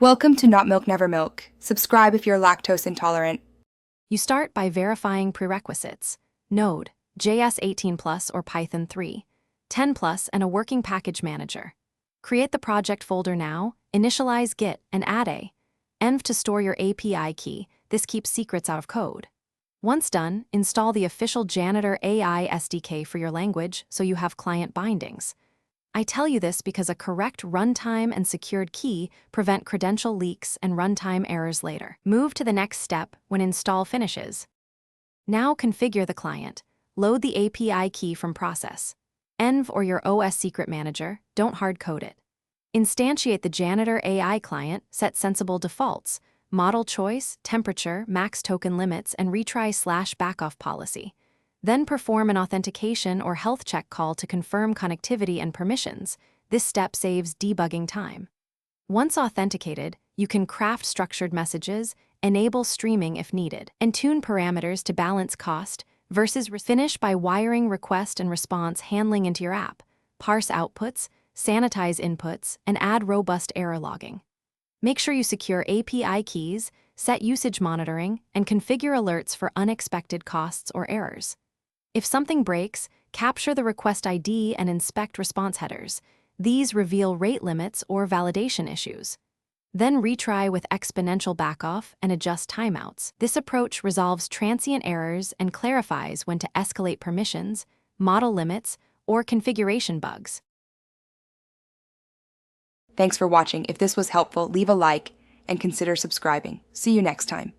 Welcome to Not Milk Never Milk. Subscribe if you're lactose intolerant. You start by verifying prerequisites: Node, JS 18 Plus or Python 3, 10 Plus, and a working package manager. Create the project folder now, initialize Git, and add a env to store your API key. This keeps secrets out of code. Once done, install the official Janitor AI SDK for your language so you have client bindings. I tell you this because a correct runtime and secured key prevent credential leaks and runtime errors later. Move to the next step when install finishes. Now configure the client. Load the API key from process. Env or your OS secret manager, don't hard code it. Instantiate the Janitor AI client, set sensible defaults, model choice, temperature, max token limits, and retry/backoff policy. Then perform an authentication or health check call to confirm connectivity and permissions. This step saves debugging time. Once authenticated, you can craft structured messages, enable streaming if needed, and tune parameters to balance cost versus finish by wiring request and response handling into your app, parse outputs, sanitize inputs, and add robust error logging. Make sure you secure API keys, set usage monitoring, and configure alerts for unexpected costs or errors. If something breaks, capture the request ID and inspect response headers. These reveal rate limits or validation issues. Then retry with exponential backoff and adjust timeouts. This approach resolves transient errors and clarifies when to escalate permissions, model limits, or configuration bugs. Thanks for watching. If this was helpful, leave a like and consider subscribing. See you next time.